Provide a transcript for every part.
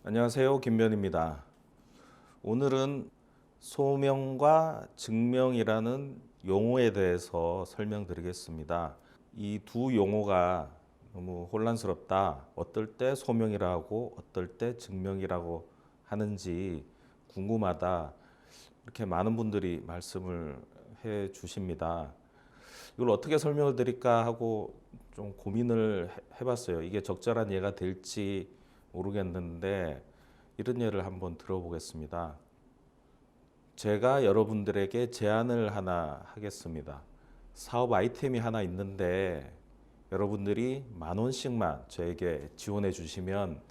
안녕하세요. 김변입니다. 오늘은 소명과 증명이라는 용어에 대해서 설명드리겠습니다. 이 두 용어가 너무 혼란스럽다. 어떨 때 소명이라고 어떨 때 증명이라고 하는지 궁금하다. 이렇게 많은 분들이 말씀을 해 주십니다. 이걸 어떻게 설명을 드릴까 하고 좀 고민을 해봤어요. 이게 적절한 예가 될지 모르겠는데 이런 예를 한번 들어보겠습니다. 제가 여러분들에게 제안을 하나 하겠습니다. 사업 아이템이 하나 있는데 여러분들이 10,000원씩만 저에게 지원해 주시면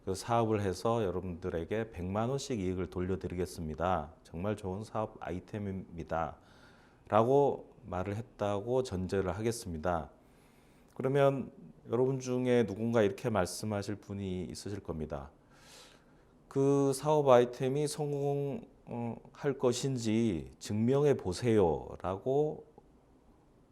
그 사업을 해서 여러분들에게 100만 원씩 이익을 돌려드리겠습니다. 정말 좋은 사업 아이템입니다. 라고 말을 했다고 전제를 하겠습니다. 그러면 여러분 중에 누군가 이렇게 말씀하실 분이 있으실 겁니다. 그 사업 아이템이 성공할 것인지 증명해 보세요 라고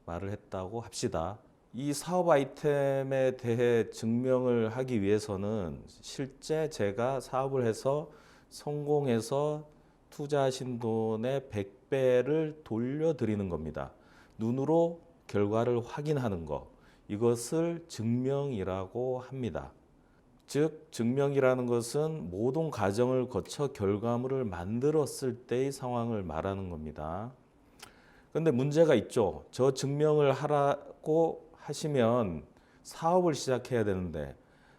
말을 했다고 합시다. 이 사업 아이템에 대해 증명을 하기 위해서는 실제 제가 사업을 해서 성공해서 투자하신 돈의 100배를 돌려드리는 겁니다. 눈으로 결과를 확인하는 것. 이것을 증명이라고 합니다. 즉, 증명이라는 것은 모든 과정을 거쳐 결과물을 만들었을 때의 상황을 말하는 겁니다. 그런데 문제가 있죠. 저 증명을 하라고 하시면 사업을 시작해야 되는데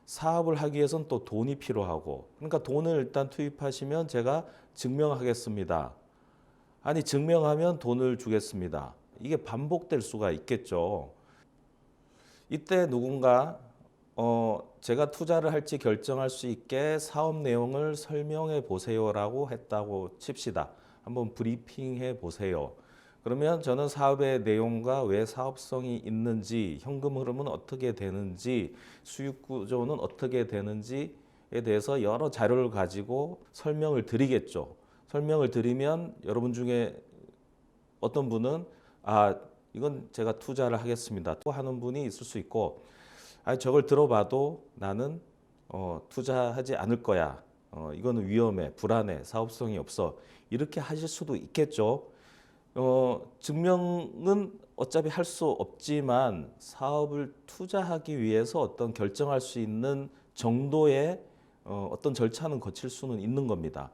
사업을 하기 위해서는 또 돈이 필요하고, 그러니까 돈을 일단 투입하시면 제가 증명하겠습니다. 아니, 증명하면 돈을 주겠습니다. 이게 반복될 수가 있겠죠. 이때 누군가 제가 투자를 할지 결정할 수 있게 사업 내용을 설명해 보세요라고 했다고 칩시다. 한번 브리핑해 보세요. 그러면 저는 사업의 내용과 왜 사업성이 있는지, 현금 흐름은 어떻게 되는지, 수익 구조는 어떻게 되는지에 대해서 여러 자료를 가지고 설명을 드리겠죠. 설명을 드리면 여러분 중에 어떤 분은 이건 제가 투자를 하겠습니다 또 하는 분이 있을 수 있고, 저걸 들어봐도 나는 투자하지 않을 거야. 이거는 위험해, 불안해, 사업성이 없어. 이렇게 하실 수도 있겠죠. 증명은 어차피 할 수 없지만 사업을 투자하기 위해서 어떤 결정할 수 있는 정도의 어떤 절차는 거칠 수는 있는 겁니다.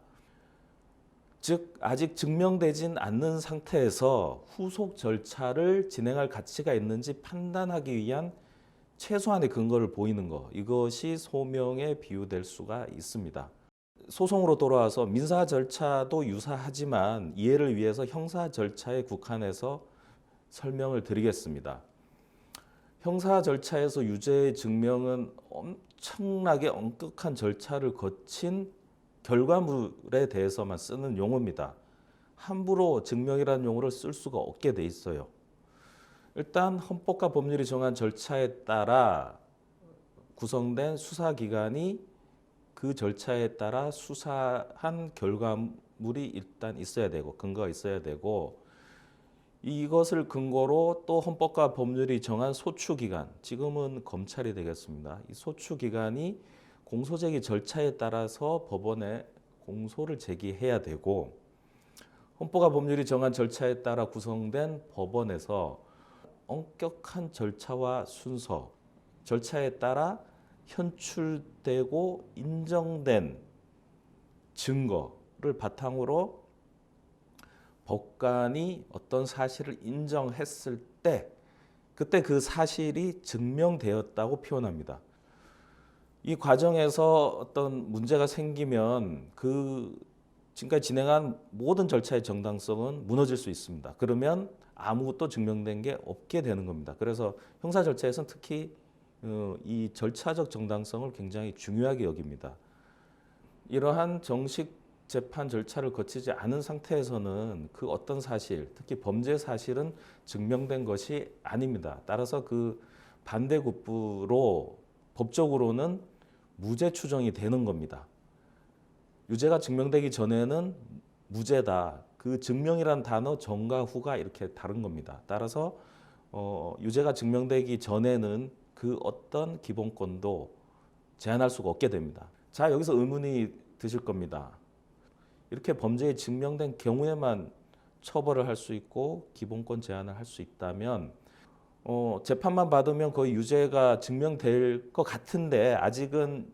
즉, 아직 증명되진 않는 상태에서 후속 절차를 진행할 가치가 있는지 판단하기 위한 최소한의 근거를 보이는 것, 이것이 소명에 비유될 수가 있습니다. 소송으로 돌아와서 민사 절차도 유사하지만 이해를 위해서 형사 절차에 국한해서 설명을 드리겠습니다. 형사 절차에서 유죄의 증명은 엄청나게 엄격한 절차를 거친 결과물에 대해서만 쓰는 용어입니다. 함부로 증명이라는 용어를 쓸 수가 없게 돼 있어요. 일단 헌법과 법률이 정한 절차에 따라 구성된 수사기관이 그 절차에 따라 수사한 결과물이 일단 있어야 되고, 근거가 있어야 되고, 이것을 근거로 또 헌법과 법률이 정한 소추기관, 지금은 검찰이 되겠습니다. 이 소추기관이 공소제기 절차에 따라서 법원에 공소를 제기해야 되고, 헌법과 법률이 정한 절차에 따라 구성된 법원에서 엄격한 절차와 순서, 절차에 따라 현출되고 인정된 증거를 바탕으로 법관이 어떤 사실을 인정했을 때, 그때 그 사실이 증명되었다고 표현합니다. 이 과정에서 어떤 문제가 생기면 그 지금까지 진행한 모든 절차의 정당성은 무너질 수 있습니다. 그러면 아무것도 증명된 게 없게 되는 겁니다. 그래서 형사 절차에서는 특히 이 절차적 정당성을 굉장히 중요하게 여깁니다. 이러한 정식 재판 절차를 거치지 않은 상태에서는 그 어떤 사실, 특히 범죄 사실은 증명된 것이 아닙니다. 따라서 그 반대급부로 법적으로는 무죄 추정이 되는 겁니다. 유죄가 증명되기 전에는 무죄다. 그 증명이란 단어 전과 후가 이렇게 다른 겁니다. 따라서 유죄가 증명되기 전에는 그 어떤 기본권도 제한할 수가 없게 됩니다. 자, 여기서 의문이 드실 겁니다. 이렇게 범죄에 증명된 경우에만 처벌을 할 수 있고 기본권 제한을 할 수 있다면 재판만 받으면 거의 유죄가 증명될 것 같은데 아직은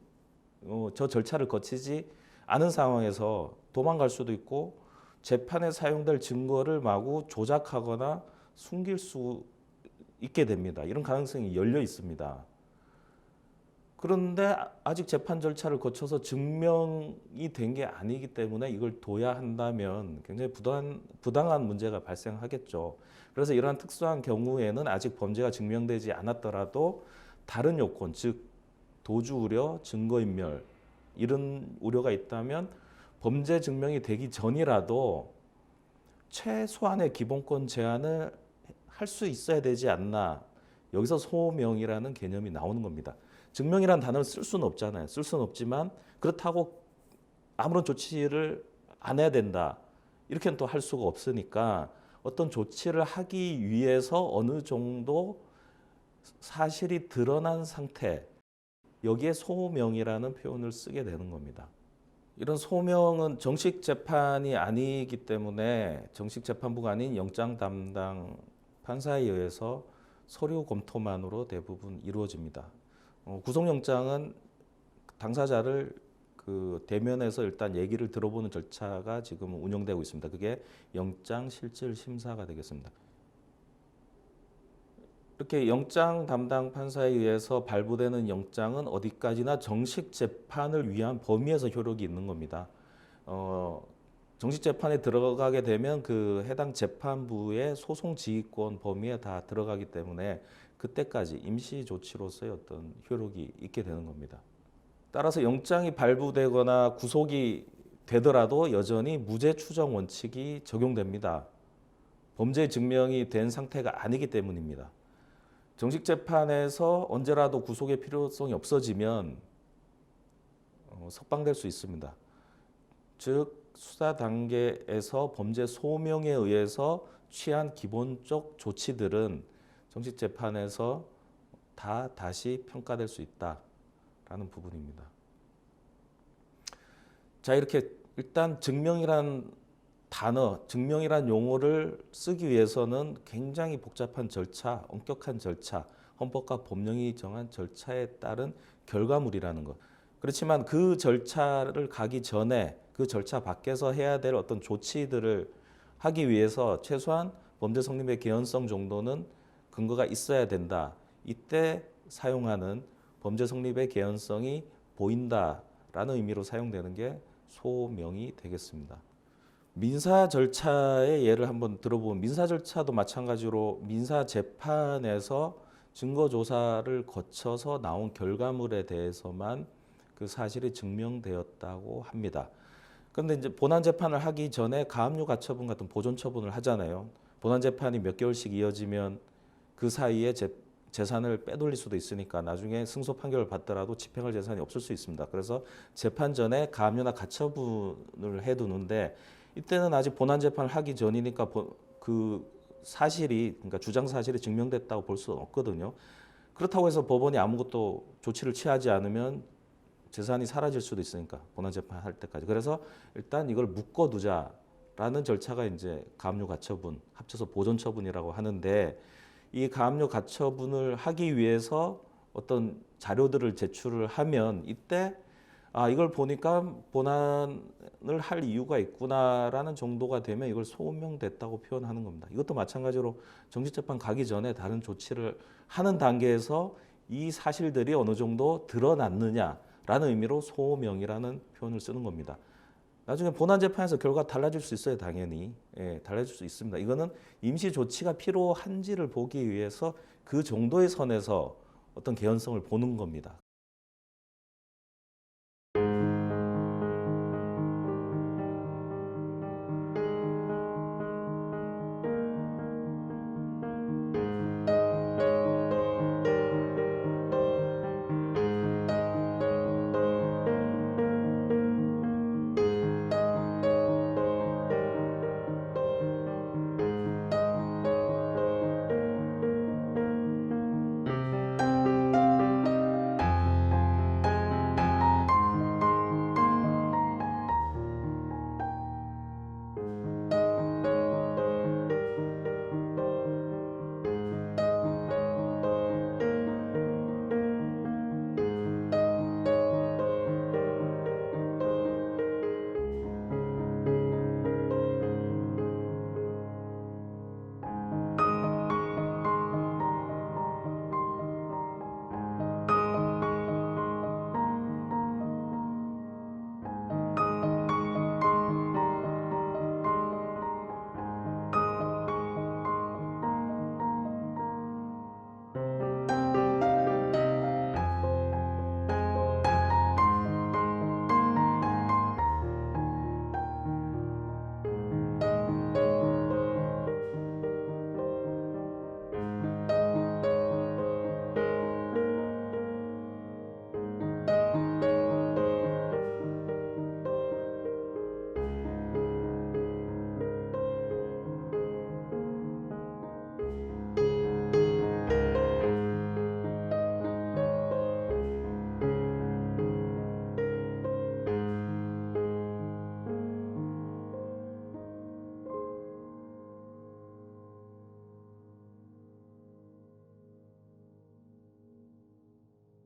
저 절차를 거치지 않은 상황에서 도망갈 수도 있고 재판에 사용될 증거를 마구 조작하거나 숨길 수 있게 됩니다. 이런 가능성이 열려 있습니다. 그런데 아직 재판 절차를 거쳐서 증명이 된 게 아니기 때문에 이걸 둬야 한다면 굉장히 부당한 문제가 발생하겠죠. 그래서 이러한 특수한 경우에는 아직 범죄가 증명되지 않았더라도 다른 요건, 즉 도주 우려, 증거인멸 이런 우려가 있다면 범죄 증명이 되기 전이라도 최소한의 기본권 제한을 할 수 있어야 되지 않나. 여기서 소명이라는 개념이 나오는 겁니다. 증명이라는 단어를 쓸 수는 없잖아요. 쓸 수는 없지만 그렇다고 아무런 조치를 안 해야 된다. 이렇게는 또 할 수가 없으니까 어떤 조치를 하기 위해서 어느 정도 사실이 드러난 상태, 여기에 소명이라는 표현을 쓰게 되는 겁니다. 이런 소명은 정식 재판이 아니기 때문에 정식 재판부가 아닌 영장 담당 판사에 의해서 서류 검토만으로 대부분 이루어집니다. 구속영장은 당사자를 그 대면에서 일단 얘기를 들어보는 절차가 지금 운영되고 있습니다. 그게 영장 실질 심사가 되겠습니다. 이렇게 영장 담당 판사에 의해서 발부되는 영장은 어디까지나 정식 재판을 위한 범위에서 효력이 있는 겁니다. 정식 재판에 들어가게 되면 그 해당 재판부의 소송 지휘권 범위에 다 들어가기 때문에 그때까지 임시 조치로서의 어떤 효력이 있게 되는 겁니다. 따라서 영장이 발부되거나 구속이 되더라도 여전히 무죄 추정 원칙이 적용됩니다. 범죄 증명이 된 상태가 아니기 때문입니다. 정식 재판에서 언제라도 구속의 필요성이 없어지면 석방될 수 있습니다. 즉 수사 단계에서 범죄 소명에 의해서 취한 기본적 조치들은 정식 재판에서 다시 평가될 수 있다라는 부분입니다. 자, 이렇게 일단 증명이란 단어, 증명이란 용어를 쓰기 위해서는 굉장히 복잡한 절차, 엄격한 절차, 헌법과 법령이 정한 절차에 따른 결과물이라는 것. 그렇지만 그 절차를 가기 전에 그 절차 밖에서 해야 될 어떤 조치들을 하기 위해서 최소한 범죄 성립의 개연성 정도는 근거가 있어야 된다. 이때 사용하는 범죄 성립의 개연성이 보인다라는 의미로 사용되는 게 소명이 되겠습니다. 민사 절차의 예를 한번 들어보면 민사 절차도 마찬가지로 민사 재판에서 증거 조사를 거쳐서 나온 결과물에 대해서만 그 사실이 증명되었다고 합니다. 그런데 이제 본안 재판을 하기 전에 가압류 가처분 같은 보존 처분을 하잖아요. 본안 재판이 몇 개월씩 이어지면 그 사이에 재산을 빼돌릴 수도 있으니까 나중에 승소 판결을 받더라도 집행할 재산이 없을 수 있습니다. 그래서 재판 전에 가압류나 가처분을 해두는데 이때는 아직 본안 재판을 하기 전이니까 그 사실이 그러니까 주장 사실이 증명됐다고 볼 수는 없거든요. 그렇다고 해서 법원이 아무것도 조치를 취하지 않으면 재산이 사라질 수도 있으니까 본안 재판 할 때까지. 그래서 일단 이걸 묶어두자라는 절차가 이제 가압류 가처분 합쳐서 보존 처분이라고 하는데 이 가압류 가처분을 하기 위해서 어떤 자료들을 제출을 하면 이때 이걸 보니까 본안을 할 이유가 있구나라는 정도가 되면 이걸 소명됐다고 표현하는 겁니다. 이것도 마찬가지로 정식재판 가기 전에 다른 조치를 하는 단계에서 이 사실들이 어느 정도 드러났느냐라는 의미로 소명이라는 표현을 쓰는 겁니다. 나중에 본안재판에서 결과가 달라질 수 있어요. 당연히. 달라질 수 있습니다. 이거는 임시 조치가 필요한지를 보기 위해서 그 정도의 선에서 어떤 개연성을 보는 겁니다.